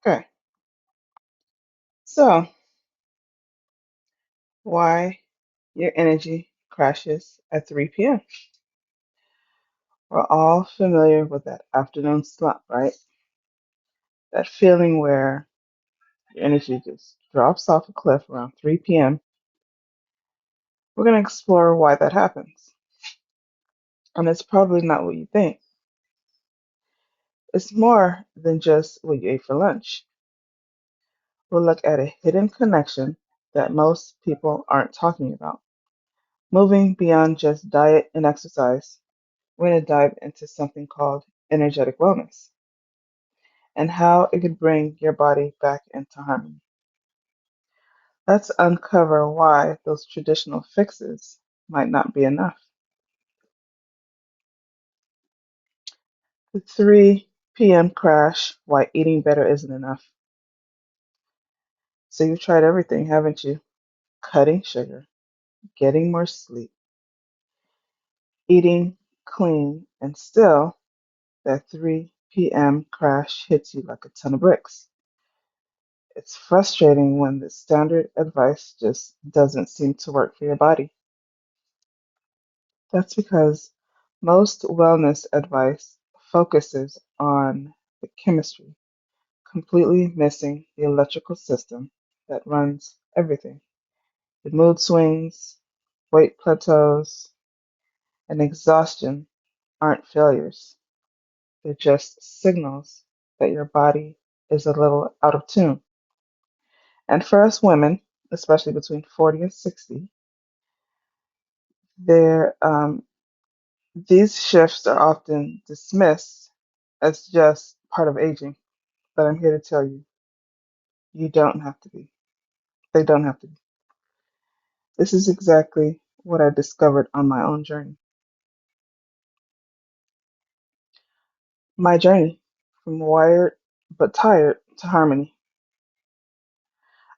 Okay, so why your energy crashes at 3 p.m.? We're all familiar with that afternoon slump, right? That feeling where your energy just drops off a cliff around 3 p.m. We're going to explore why that happens. And it's probably not what you think. It's more than just what you ate for lunch. We'll look at a hidden connection that most people aren't talking about. Moving beyond just diet and exercise, we're going to dive into something called energetic wellness and how it could bring your body back into harmony. Let's uncover why those traditional fixes might not be enough. The 3 p.m. crash, why eating better isn't enough. So you've tried everything, haven't you? Cutting sugar, getting more sleep, eating clean, and still that 3 p.m. crash hits you like a ton of bricks. It's frustrating when the standard advice just doesn't seem to work for your body. That's because most wellness advice focuses on the chemistry, completely missing the electrical system that runs everything. The mood swings, weight plateaus, and exhaustion aren't failures. They're just signals that your body is a little out of tune. And for us women, especially between 40 and 60, there these shifts are often dismissed as just part of aging. But I'm here to tell you, you don't have to be. They don't have to be. This is exactly what I discovered on my own journey. My journey from wired but tired to harmony.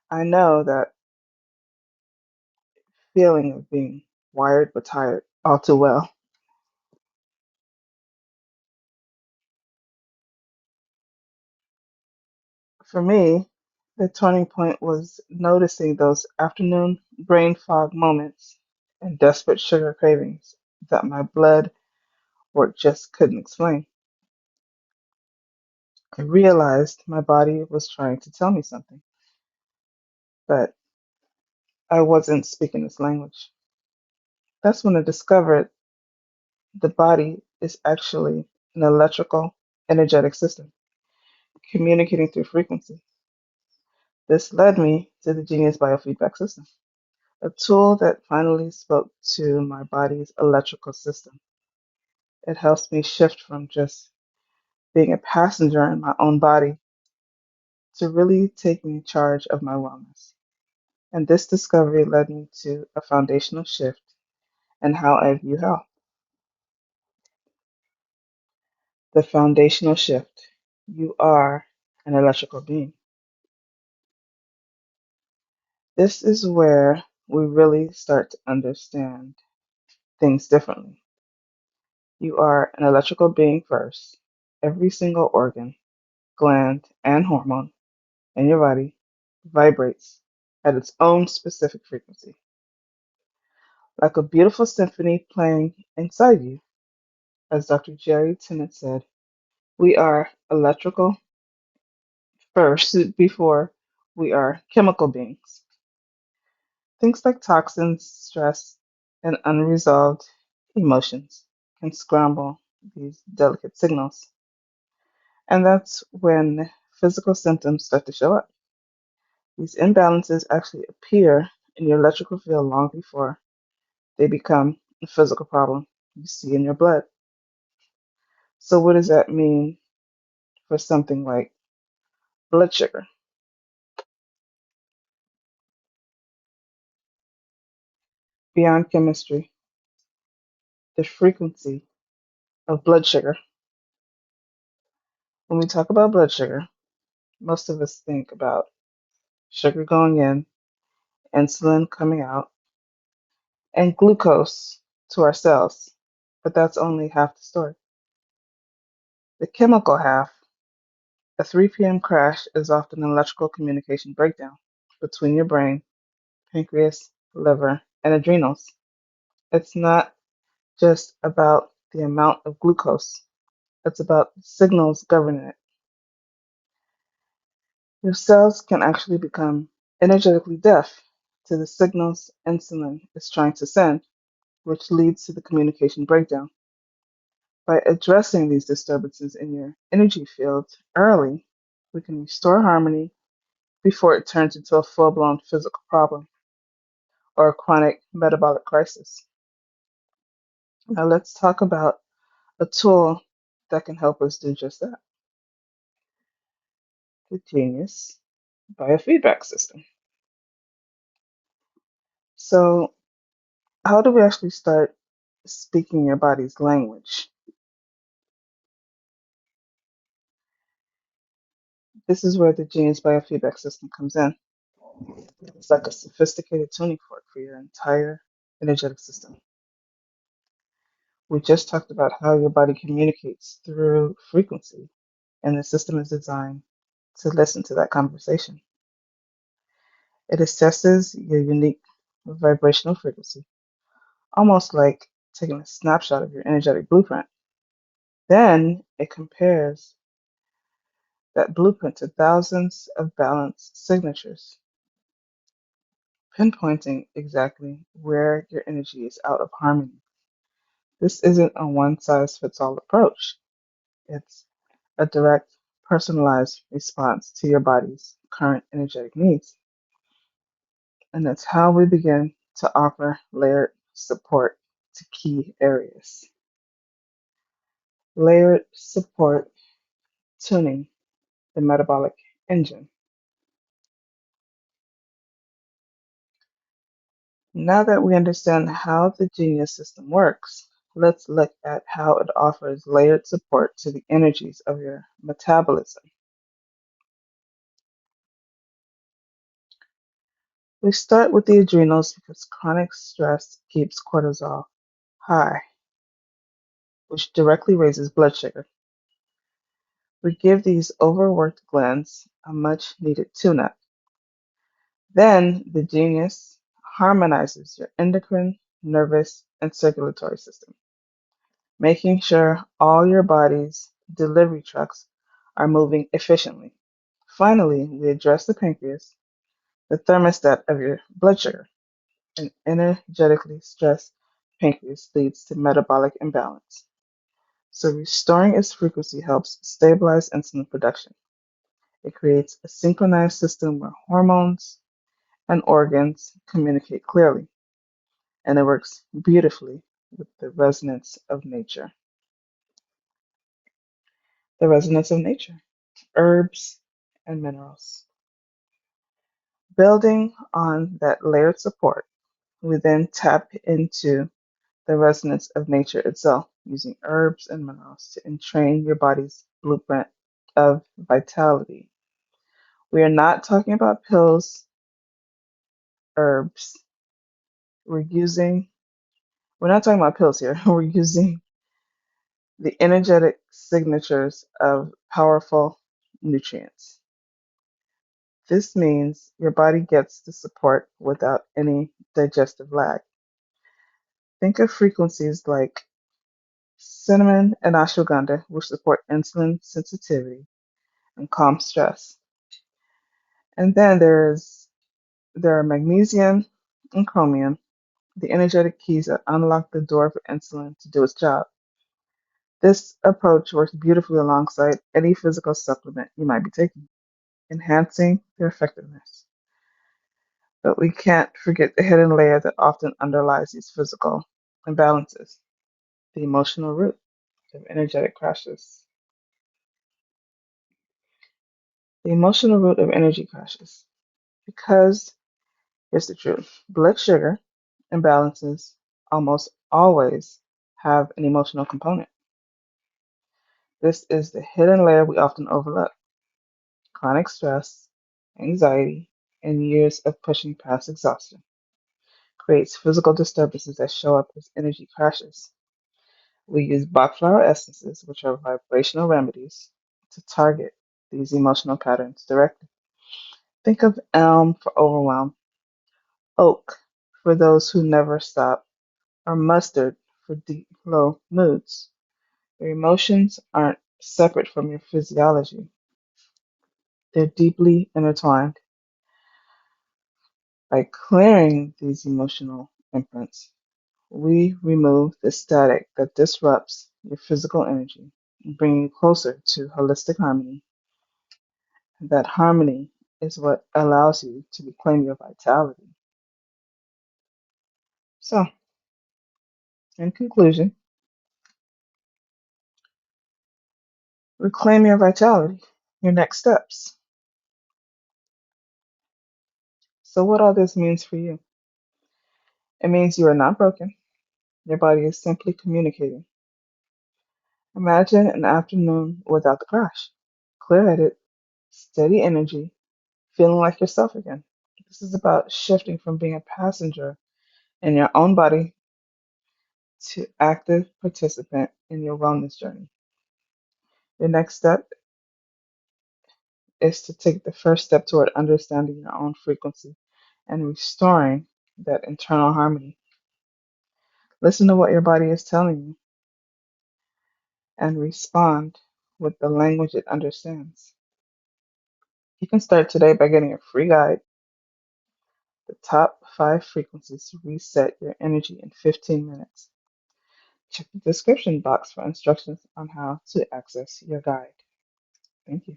I know that feeling of being wired but tired all too well. For me, the turning point was noticing those afternoon brain fog moments and desperate sugar cravings that my blood work just couldn't explain. I realized my body was trying to tell me something, but I wasn't speaking its language. That's when I discovered the body is actually an electrical, energetic system communicating through frequency. This led me to the Genius Biofeedback System, a tool that finally spoke to my body's electrical system. It helps me shift from just being a passenger in my own body to really taking charge of my wellness. And this discovery led me to a foundational shift in how I view health. The foundational shift. You are an electrical being. This is where we really start to understand things differently. You are an electrical being first. Every single organ, gland, and hormone in your body vibrates at its own specific frequency, like a beautiful symphony playing inside you. As Dr. Jerry Tennant said, we are electrical first before we are chemical beings. Things like toxins, stress, and unresolved emotions can scramble these delicate signals. And that's when physical symptoms start to show up. These imbalances actually appear in your electrical field long before they become a physical problem you see in your blood. So, what does that mean for something like blood sugar? Beyond chemistry, the frequency of blood sugar. When we talk about blood sugar, most of us think about sugar going in, insulin coming out, and glucose to our cells. But that's only half the story. The chemical half, A 3 p.m. crash is often an electrical communication breakdown between your brain, pancreas, liver, and adrenals. It's not just about the amount of glucose, it's about the signals governing it. Your cells can actually become energetically deaf to the signals insulin is trying to send, which leads to the communication breakdown. By addressing these disturbances in your energy field early, we can restore harmony before it turns into a full blown physical problem or a chronic metabolic crisis. Now, let's talk about a tool that can help us do just that, the Genius biofeedback system. So, how do we actually start speaking your body's language? This is where the Genius biofeedback system comes in. It's like a sophisticated tuning fork for your entire energetic system. We just talked about how your body communicates through frequency, and the system is designed to listen to that conversation. It assesses your unique vibrational frequency, almost like taking a snapshot of your energetic blueprint. Then it compares that blueprint to thousands of balanced signatures, pinpointing exactly where your energy is out of harmony. This isn't a one size fits all approach. It's a direct, personalized response to your body's current energetic needs. And that's how we begin to offer layered support to key areas. Layered support tuning the metabolic engine. Now that we understand how the Genius system works, let's look at how it offers layered support to the energies of your metabolism. We start with the adrenals because chronic stress keeps cortisol high, which directly raises blood sugar. We give these overworked glands a much needed tune up. Then the Genius harmonizes your endocrine, nervous, and circulatory system, making sure all your body's delivery trucks are moving efficiently. Finally, we address the pancreas, the thermostat of your blood sugar. An energetically stressed pancreas leads to metabolic imbalance. So, restoring its frequency helps stabilize insulin production. It creates a synchronized system where hormones and organs communicate clearly, and it works beautifully with the resonance of nature. The resonance of nature, herbs and minerals. Building on that layered support, we then tap into the resonance of nature itself using herbs and minerals to entrain your body's blueprint of vitality. We are not talking about pills, herbs. We're using, we're not talking about pills here. We're using the energetic signatures of powerful nutrients. This means your body gets the support without any digestive lag. Think of frequencies like cinnamon and ashwagandha, which support insulin sensitivity and calm stress. And then there are magnesium and chromium, the energetic keys that unlock the door for insulin to do its job. This approach works beautifully alongside any physical supplement you might be taking, enhancing their effectiveness. But we can't forget the hidden layer that often underlies these physical imbalances, the emotional root of energetic crashes. The emotional root of energy crashes. Because here's the truth, blood sugar imbalances almost always have an emotional component. This is the hidden layer we often overlook. Chronic stress, anxiety, and years of pushing past exhaustion creates physical disturbances that show up as energy crashes. We use Bach flower essences, which are vibrational remedies, to target these emotional patterns directly. Think of elm for overwhelm, oak for those who never stop, or mustard for deep, low moods. Your emotions aren't separate from your physiology, they're deeply intertwined. By clearing these emotional imprints, we remove the static that disrupts your physical energy, bringing you closer to holistic harmony. That harmony is what allows you to reclaim your vitality. So, in conclusion, reclaim your vitality, your next steps. So, what all this means for you? It means you are not broken, your body is simply communicating. Imagine an afternoon without the crash, clear headed, steady energy, feeling like yourself again. This is about shifting from being a passenger in your own body to active participant in your wellness journey. Your next step is to take the first step toward understanding your own frequency and restoring that internal harmony. Listen to what your body is telling you and respond with the language it understands. You can start today by getting a free guide, the top 5 frequencies to reset your energy in 15 minutes. Check the description box for instructions on how to access your guide. Thank you.